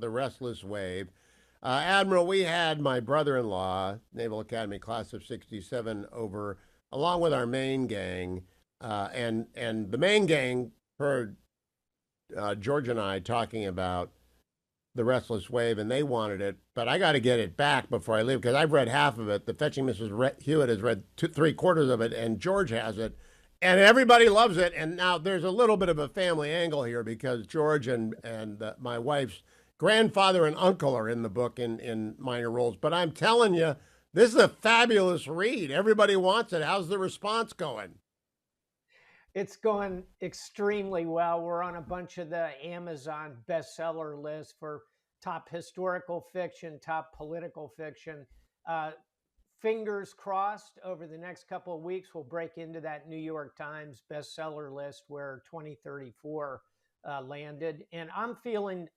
the Restless Wave. Admiral, we had my brother-in-law, Naval Academy class of '67, over along with our main gang, and the main gang heard George and I talking about the Restless Wave, and they wanted it, but I got to get it back before I leave because I've read half of it. The Fetching Mrs. Hewitt has read three-quarters of it, and George has it, and everybody loves it. And now there's a little bit of a family angle here because George and my wife's grandfather and uncle are in the book in minor roles. But I'm telling you, this is a fabulous read. Everybody wants it. How's the response going? It's going extremely well. We're on a bunch of the Amazon bestseller lists for top historical fiction, top political fiction. Uh, Fingers crossed over the next couple of weeks, we'll break into that New York Times bestseller list where 2034 landed. And I'm feeling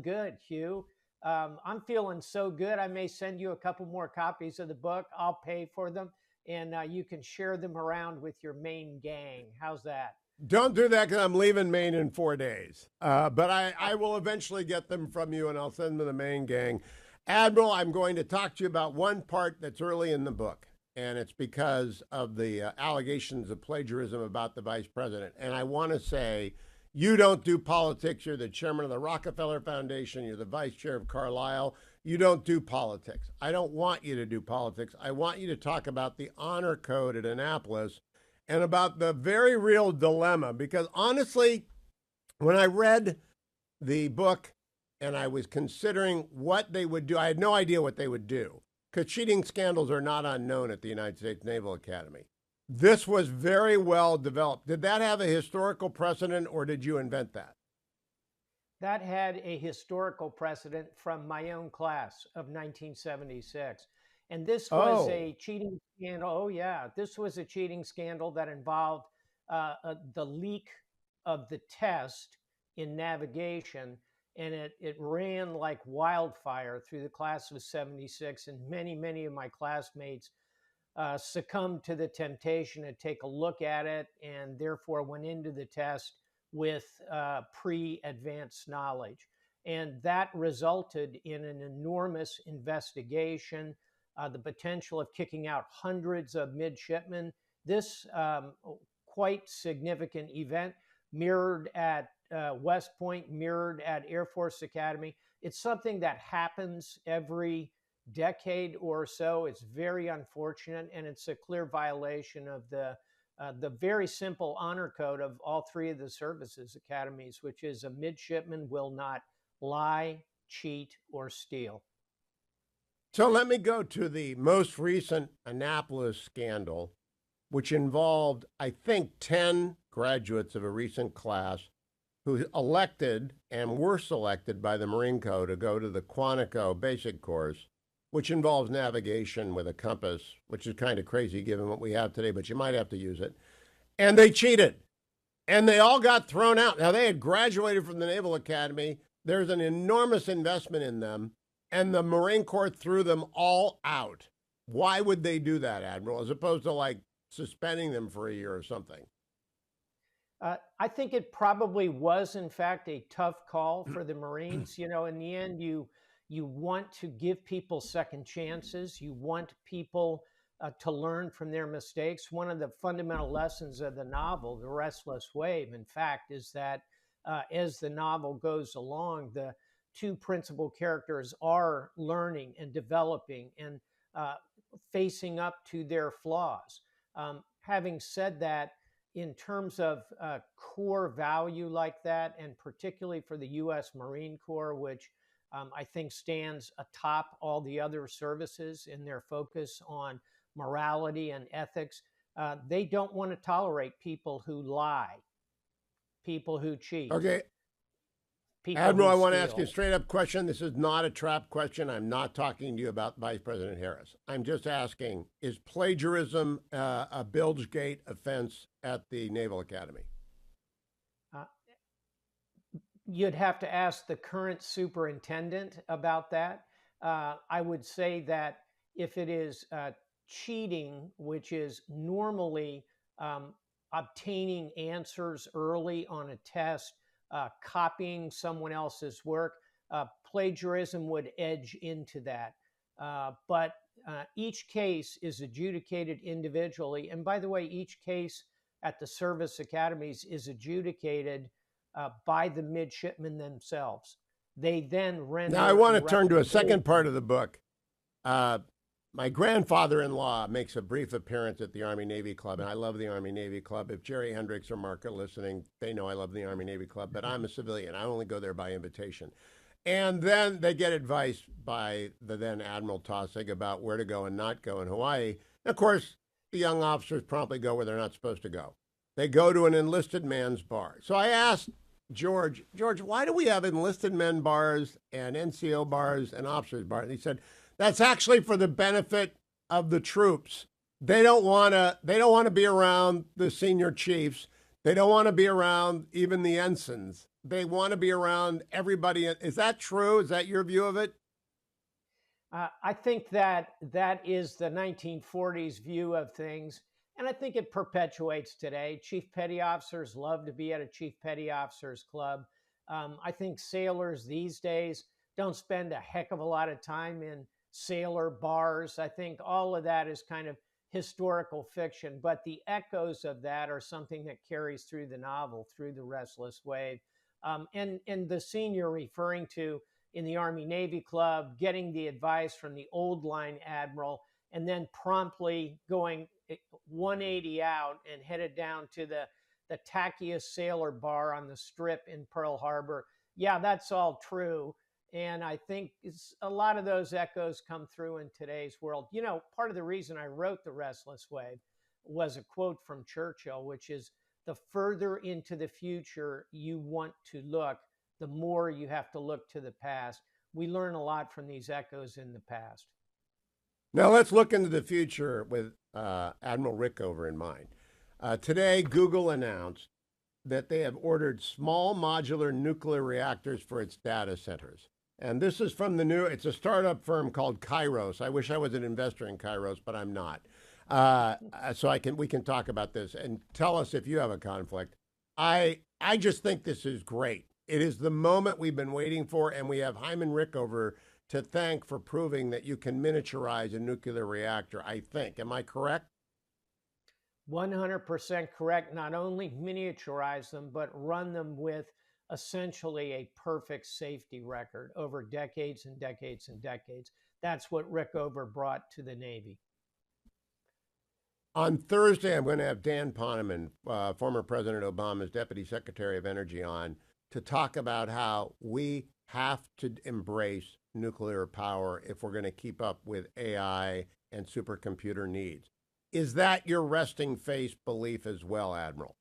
good, Hugh. I'm feeling so good. I may send you a couple more copies of the book. I'll pay for them, and you can share them around with your main gang. How's that? Don't do that because I'm leaving Maine in 4 days. But I will eventually get them from you and I'll send them to the main gang. Admiral, I'm going to talk to you about one part that's early in the book, and it's because of the allegations of plagiarism about the vice president. And I want to say, you don't do politics. You're the chairman of the Rockefeller Foundation. You're the vice chair of Carlyle. You don't do politics. I don't want you to do politics. I want you to talk about the honor code at Annapolis and about the very real dilemma. Because honestly, when I read the book and I was considering what they would do, I had no idea what they would do because cheating scandals are not unknown at the United States Naval Academy. This was very well developed. Did that have a historical precedent or did you invent that? That had a historical precedent from my own class of 1976. And this was Oh, a cheating scandal. Oh, yeah. This was a cheating scandal that involved the leak of the test in navigation. And it ran like wildfire through the class of '76. And many of my classmates succumbed to the temptation to take a look at it and therefore went into the test with pre-advanced knowledge. And that resulted in an enormous investigation, the potential of kicking out hundreds of midshipmen. This quite significant event mirrored at West Point, mirrored at Air Force Academy. It's something that happens every decade or so. It's very unfortunate, and it's a clear violation of the very simple honor code of all three of the services academies, which is a midshipman will not lie, cheat, or steal. so let me go to the most recent Annapolis scandal, which involved, I think, 10 graduates of a recent class who elected and were selected by the Marine Corps to go to the Quantico basic course, which involves navigation with a compass, which is kind of crazy given what we have today, but you might have to use it. And they cheated. And they all got thrown out. Now, they had graduated from the Naval Academy. There's an enormous investment in them, and the Marine Corps threw them all out. Why would they do that, Admiral, as opposed to like suspending them for a year or something? I think it probably was, in fact, a tough call for the Marines. In the end, you want to give people second chances. You want people to learn from their mistakes. One of the fundamental lessons of the novel, The Restless Wave, in fact, is that as the novel goes along, the two principal characters are learning and developing and facing up to their flaws. Having said that, in terms of core value like that, and particularly for the U.S. Marine Corps, which I think stands atop all the other services in their focus on morality and ethics, they don't want to tolerate people who lie, people who cheat, Okay, people Admiral, who I want to ask you a steal. straight up question. This is not a trap question. I'm not talking to you about Vice President Harris. I'm just asking, is plagiarism a Bilgegate offense at the Naval Academy? Uh, you'd have to ask the current superintendent about that. I would say that if it is cheating, which is normally obtaining answers early on a test, copying someone else's work, plagiarism would edge into that. But each case is adjudicated individually. And by the way, each case at the service academies is adjudicated by the midshipmen themselves. They then render. Now, I want to turn to a second part of the book. My grandfather-in-law makes a brief appearance at the Army-Navy Club, and I love the Army-Navy Club. If Jerry Hendricks or Mark are listening, they know I love the Army-Navy Club, but I'm a civilian. I only go there by invitation. And then they get advice by the then Admiral Taussig about where to go and not go in Hawaii. And of course, the young officers promptly go where they're not supposed to go. They go to an enlisted man's bar. So I asked George, why do we have enlisted men bars and NCO bars and officers bars? And he said, that's actually for the benefit of the troops. They don't want to be around the senior chiefs. They don't want to be around even the ensigns. They want to be around everybody. Is that true? Is that your view of it? I think that is the 1940s view of things, and I think it perpetuates today. Chief petty officers love to be at a chief petty officers club. I think sailors these days don't spend a heck of a lot of time in sailor bars. I think all of that is kind of historical fiction, but the echoes of that are something that carries through the novel, through the Restless Wave. And the scene you're referring to in the Army-Navy Club, getting the advice from the old line admiral, and then promptly going 180 out and headed down to the tackiest sailor bar on the Strip in Pearl Harbor. Yeah, that's all true. And I think a lot of those echoes come through in today's world. You know, part of the reason I wrote The Restless Wave was a quote from Churchill, which is, the further into the future you want to look, the more you have to look to the past. We learn a lot from these echoes in the past. Now let's look into the future with Admiral Rickover in mind. Today, Google announced that they have ordered small modular nuclear reactors for its data centers. And this is from it's a startup firm called Kairos. I wish I was an investor in Kairos, but I'm not. So we can talk about this and tell us if you have a conflict. I just think this is great. It is the moment we've been waiting for, and we have Hyman Rickover to thank for proving that you can miniaturize a nuclear reactor, I think. Am I correct? 100% correct. Not only miniaturize them, but run them with essentially a perfect safety record over decades and decades and decades. That's what Rickover brought to the Navy. On Thursday, I'm going to have Dan Poneman, former President Obama's Deputy Secretary of Energy, on to talk about how we have to embrace nuclear power if we're going to keep up with AI and supercomputer needs. Is that your resting face belief as well, Admiral?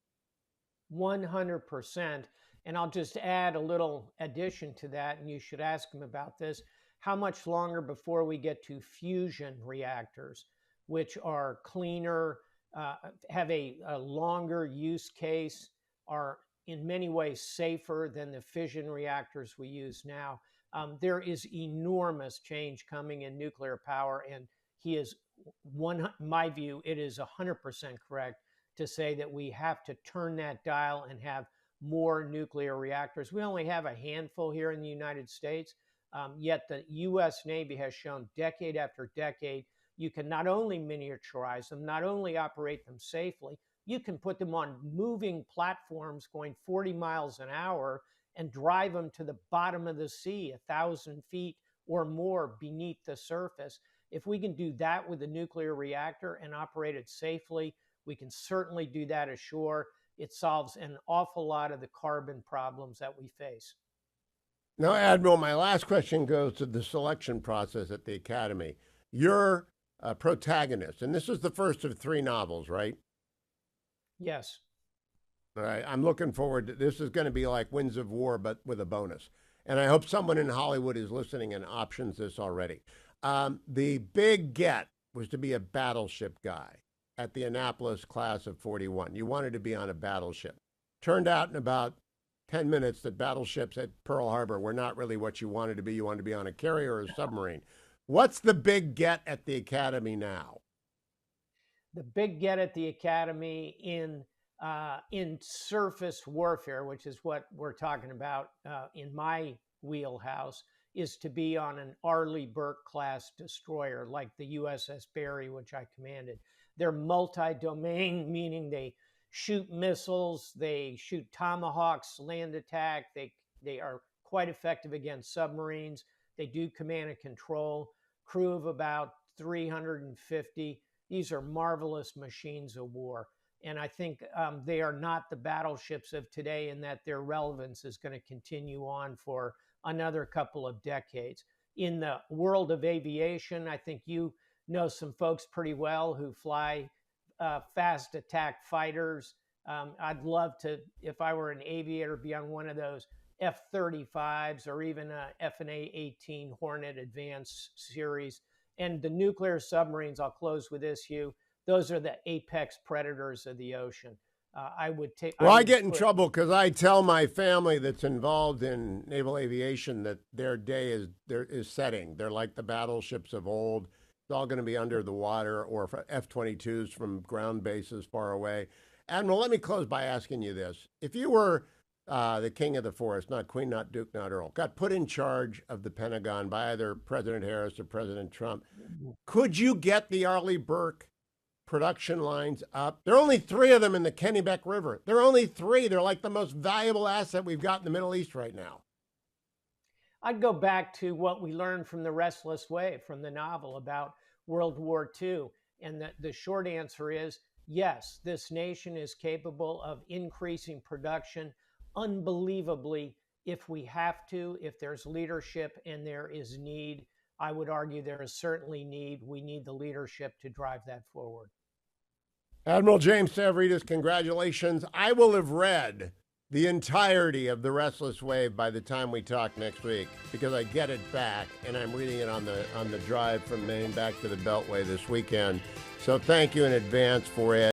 100%. And I'll just add a little addition to that, and you should ask him about this. How much longer before we get to fusion reactors, which are cleaner, have a longer use case, are in many ways safer than the fission reactors we use now? There is enormous change coming in nuclear power, and he is my view, it is 100% correct to say that we have to turn that dial and have more nuclear reactors. We only have a handful here in the United States, yet the U.S. Navy has shown decade after decade you can not only miniaturize them, not only operate them safely, you can put them on moving platforms going 40 miles an hour and drive them to the bottom of the sea, 1,000 feet or more beneath the surface. If we can do that with a nuclear reactor and operate it safely, we can certainly do that ashore. It solves an awful lot of the carbon problems that we face. Now, Admiral, my last question goes to the selection process at the Academy. You're a protagonist, and this is the first of 3 novels, right? Yes. All right. I'm looking forward to this. Is going to be like Winds of War, but with a bonus. And I hope someone in Hollywood is listening and options this already. The big get was to be a battleship guy at the Annapolis class of 41. You wanted to be on a battleship. Turned out in about 10 minutes that battleships at Pearl Harbor were not really what you wanted to be. You wanted to be on a carrier or a submarine. What's the big get at the Academy now? The big get at the Academy in surface warfare, which is what we're talking about in my wheelhouse is to be on an Arleigh Burke-class destroyer like the USS Barry, which I commanded. They're multi-domain, meaning they shoot missiles, they shoot tomahawks, land attack. They are quite effective against submarines. They do command and control. Crew of about 350. These are marvelous machines of war. And I think they are not the battleships of today, in that their relevance is going to continue on for another couple of decades. In the world of aviation, I think you know some folks pretty well who fly fast attack fighters. I'd love to, if I were an aviator, be on one of those F-35s or even a F/A-18 Hornet Advanced series. And the nuclear submarines, I'll close with this, Hugh, those are the apex predators of the ocean. I would take. Well, I get in trouble because I tell my family that's involved in naval aviation that their day is setting. They're like the battleships of old. It's all going to be under the water, or F-22s from ground bases far away. Admiral, let me close by asking you this. If you were the king of the forest, not queen, not duke, not earl, got put in charge of the Pentagon by either President Harris or President Trump, could you get the Arleigh Burke production lines up? There are only 3 of them in the Kennebec River. There are only 3. They're like the most valuable asset we've got in the Middle East right now. I'd go back to what we learned from the Restless Wave, from the novel about World War II. And the short answer is yes, this nation is capable of increasing production unbelievably if we have to, if there's leadership and there is need. I would argue there is certainly need. We need the leadership to drive that forward. Admiral James Stavridis, congratulations. I will have read the entirety of The Restless Wave by the time we talk next week, because I get it back and I'm reading it on the drive from Maine back to the Beltway this weekend. So thank you in advance for it.